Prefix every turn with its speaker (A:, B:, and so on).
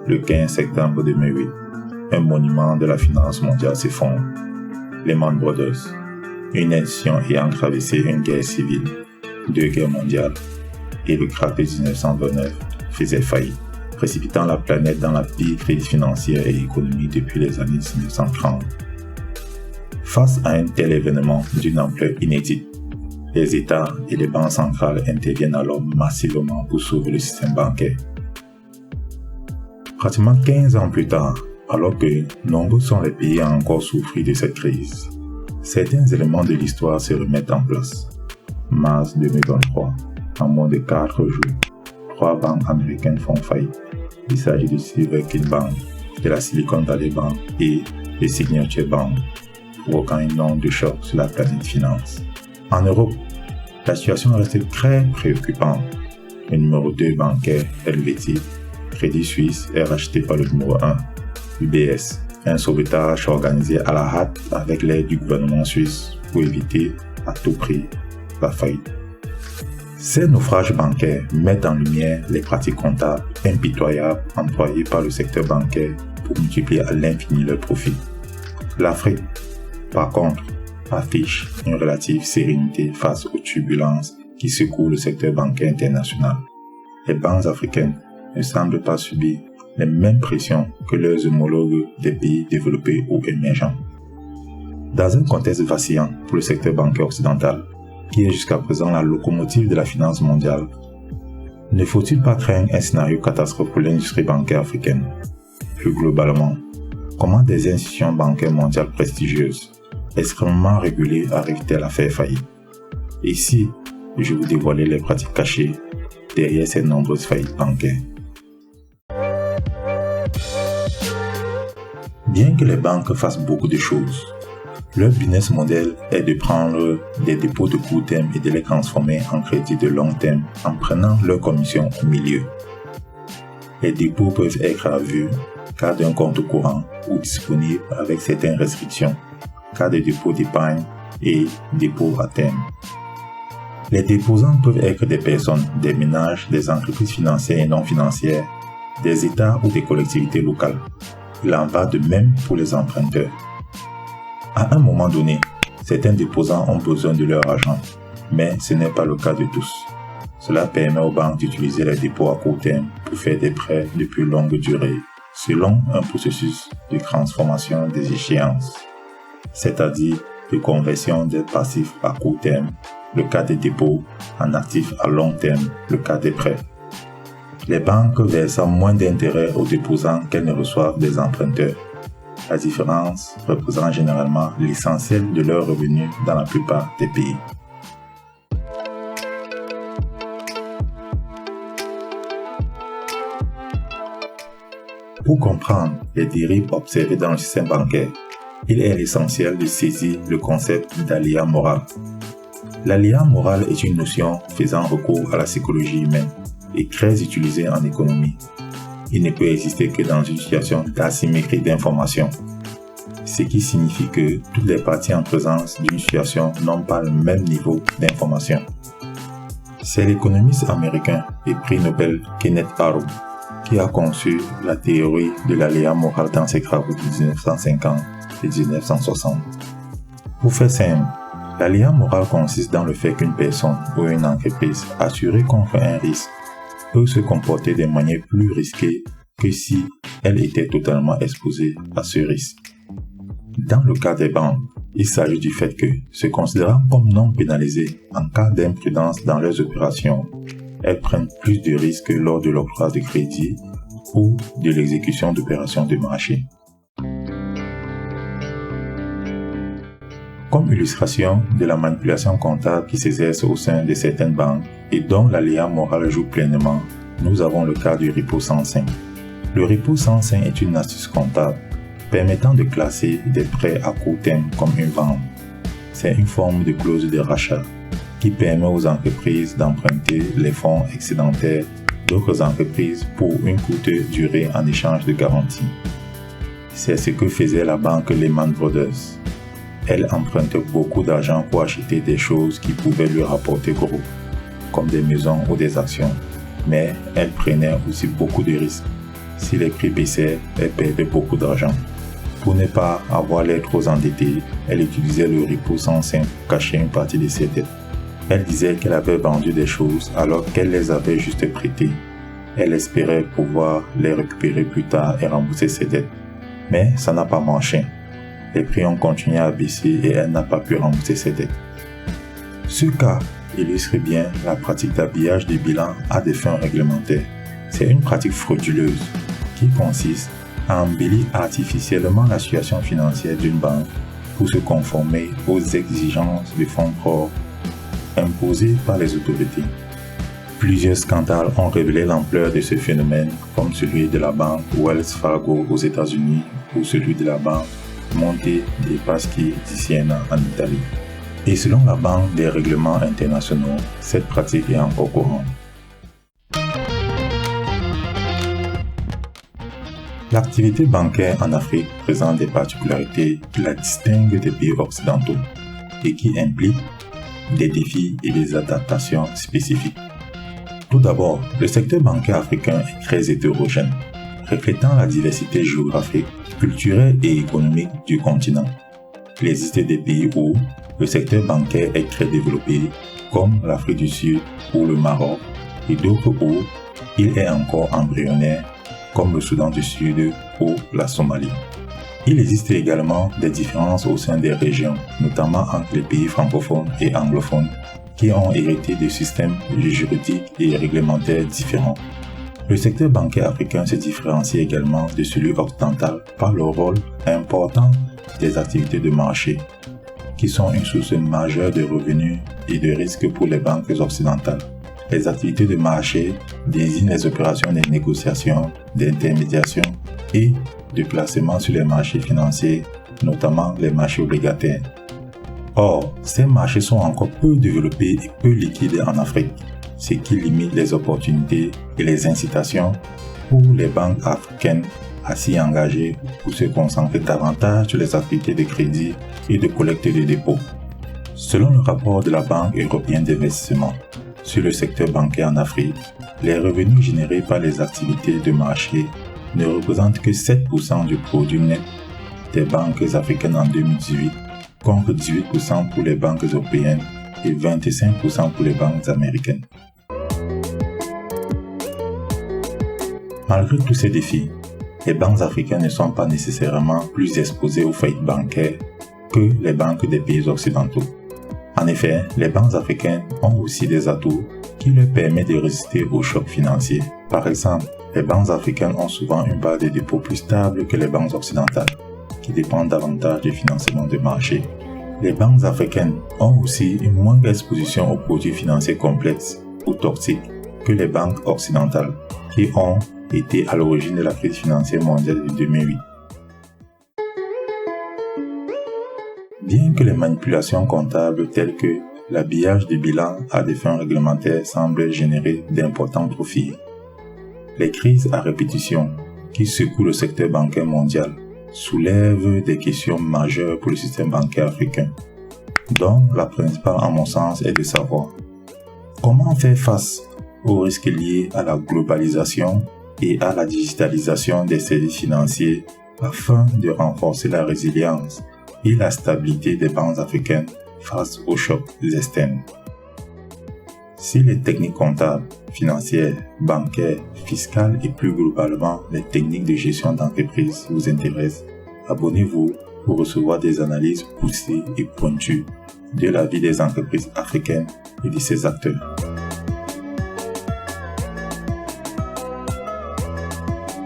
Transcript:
A: Le 15 septembre 2008, un monument de la finance mondiale s'effondre. Lehman Brothers, une institution ayant traversé une guerre civile, 2 guerres mondiales et le krach de 1929 faisait faillite, précipitant la planète dans la pire crise financière et économique depuis les années 1930. Face à un tel événement d'une ampleur inédite, les États et les banques centrales interviennent alors massivement pour sauver le système bancaire. Pratiquement 15 ans plus tard, alors que nombreux sont les pays à encore souffrir de cette crise, certains éléments de l'histoire se remettent en place. Mars 2023, en moins de 4 jours, 3 banques américaines font faillite. Il s'agit de Silver Bank, de la Silicon Valley Bank et de Signature Bank, provoquant une onde de choc sur la planète finance. En Europe, la situation reste très préoccupante. Le numéro 2 bancaire, Helvetia, Crédit Suisse, est racheté par le numéro 1, UBS, un sauvetage organisé à la hâte avec l'aide du gouvernement suisse pour éviter à tout prix la faillite. Ces naufrages bancaires mettent en lumière les pratiques comptables impitoyables employées par le secteur bancaire pour multiplier à l'infini leurs profits. L'Afrique, par contre, affiche une relative sérénité face aux turbulences qui secouent le secteur bancaire international. Les banques africaines ne semblent pas subir les mêmes pressions que leurs homologues des pays développés ou émergents. Dans un contexte vacillant pour le secteur bancaire occidental, qui est jusqu'à présent la locomotive de la finance mondiale, ne faut-il pas craindre un scénario catastrophe pour l'industrie bancaire africaine? Plus globalement, comment des institutions bancaires mondiales prestigieuses, extrêmement régulées, arrivent-elles à faire faillite? Ici, je vous dévoiler les pratiques cachées derrière ces nombreuses faillites bancaires. Bien que les banques fassent beaucoup de choses, leur business model est de prendre des dépôts de court terme et de les transformer en crédits de long terme en prenant leur commission au milieu. Les dépôts peuvent être à vue, cas d'un compte courant ou disponibles avec certaines restrictions, cas de dépôts d'épargne et dépôts à terme. Les déposants peuvent être des personnes, des ménages, des entreprises financières et non financières, des États ou des collectivités locales. Il en va de même pour les emprunteurs. À un moment donné, certains déposants ont besoin de leur argent, mais ce n'est pas le cas de tous. Cela permet aux banques d'utiliser les dépôts à court terme pour faire des prêts de plus longue durée, selon un processus de transformation des échéances, c'est-à-dire de conversion des passifs à court terme, le cas des dépôts, en actifs à long terme, le cas des prêts. Les banques versent moins d'intérêts aux déposants qu'elles ne reçoivent des emprunteurs. La différence représente généralement l'essentiel de leurs revenus dans la plupart des pays. Pour comprendre les dérives observées dans le système bancaire, il est essentiel de saisir le concept d'aléa moral. L'aléa moral est une notion faisant recours à la psychologie humaine et très utilisée en économie. Il ne peut exister que dans une situation d'asymétrie d'information, ce qui signifie que toutes les parties en présence d'une situation n'ont pas le même niveau d'information. C'est l'économiste américain et prix Nobel Kenneth Arrow qui a conçu la théorie de l'aléa moral dans ses travaux de 1950 et 1960. Pour faire simple, l'aléa moral consiste dans le fait qu'une personne ou une entreprise assurée contre un risque peut se comporter de manière plus risquée que si elle était totalement exposée à ce risque. Dans le cas des banques, il s'agit du fait que, se considérant comme non pénalisées en cas d'imprudence dans leurs opérations, elles prennent plus de risques lors de l'octroi de crédit ou de l'exécution d'opérations de marché. Comme illustration de la manipulation comptable qui s'exerce au sein de certaines banques et dont l'aléa moral joue pleinement, nous avons le cas du repo sans seing. Le repo sans seing est une astuce comptable permettant de classer des prêts à court terme comme une vente. C'est une forme de clause de rachat qui permet aux entreprises d'emprunter les fonds excédentaires d'autres entreprises pour une courte durée en échange de garanties. C'est ce que faisait la banque Lehman Brothers. Elle empruntait beaucoup d'argent pour acheter des choses qui pouvaient lui rapporter gros, comme des maisons ou des actions, mais elles prenaient aussi beaucoup de risques. Si les prix baissaient, elles perdaient beaucoup d'argent. Pour ne pas avoir l'air trop endettée, elle utilisait le repos sans sein pour cacher une partie de ses dettes. Elle disait qu'elle avait vendu des choses alors qu'elle les avait juste prêtées. Elle espérait pouvoir les récupérer plus tard et rembourser ses dettes. Mais ça n'a pas marché. Les prix ont continué à baisser et elle n'a pas pu rembourser ses dettes. Ce cas illustre bien la pratique d'habillage des bilans à des fins réglementaires. C'est une pratique frauduleuse qui consiste à embellir artificiellement la situation financière d'une banque pour se conformer aux exigences de fonds propres imposées par les autorités. Plusieurs scandales ont révélé l'ampleur de ce phénomène, comme celui de la banque Wells Fargo aux États-Unis ou celui de la banque Monte dei Paschi di Siena en Italie. Et selon la Banque des règlements internationaux, cette pratique est encore courante. L'activité bancaire en Afrique présente des particularités qui la distinguent des pays occidentaux et qui impliquent des défis et des adaptations spécifiques. Tout d'abord, le secteur bancaire africain est très hétérogène, reflétant la diversité géographique, culturelle et économique du continent. Il existe des pays où le secteur bancaire est très développé, comme l'Afrique du Sud ou le Maroc, et d'autres où il est encore embryonnaire, comme le Soudan du Sud ou la Somalie. Il existe également des différences au sein des régions, notamment entre les pays francophones et anglophones, qui ont hérité de systèmes juridiques et réglementaires différents. Le secteur bancaire africain se différencie également de celui occidental par le rôle important des activités de marché, qui sont une source majeure de revenus et de risques pour les banques occidentales. Les activités de marché désignent les opérations de négociation, d'intermédiation et de placement sur les marchés financiers, notamment les marchés obligataires. Or, ces marchés sont encore peu développés et peu liquides en Afrique, ce qui limite les opportunités et les incitations pour les banques africaines à s'y engager pour se concentrer davantage sur les activités de crédit et de collecte de dépôts. Selon le rapport de la Banque européenne d'investissement sur le secteur bancaire en Afrique, les revenus générés par les activités de marché ne représentent que 7% du produit net des banques africaines en 2018, contre 18% pour les banques européennes et 25% pour les banques américaines. Malgré tous ces défis, les banques africaines ne sont pas nécessairement plus exposées aux faillites bancaires que les banques des pays occidentaux. En effet, les banques africaines ont aussi des atouts qui leur permettent de résister aux chocs financiers. Par exemple, les banques africaines ont souvent une base de dépôt plus stable que les banques occidentales, qui dépendent davantage du financement de marché. Les banques africaines ont aussi une moindre exposition aux produits financiers complexes ou toxiques que les banques occidentales, qui ont été à l'origine de la crise financière mondiale de 2008. Bien que les manipulations comptables telles que l'habillage des bilans à des fins réglementaires semblent générer d'importants profits, les crises à répétition qui secouent le secteur bancaire mondial soulèvent des questions majeures pour le système bancaire africain, dont la principale à mon sens est de savoir comment faire face aux risques liés à la globalisation et à la digitalisation des services financiers afin de renforcer la résilience et la stabilité des banques africaines face aux chocs externes. Si les techniques comptables, financières, bancaires, fiscales et plus globalement les techniques de gestion d'entreprise vous intéressent, abonnez-vous pour recevoir des analyses poussées et pointues de la vie des entreprises africaines et de ses acteurs.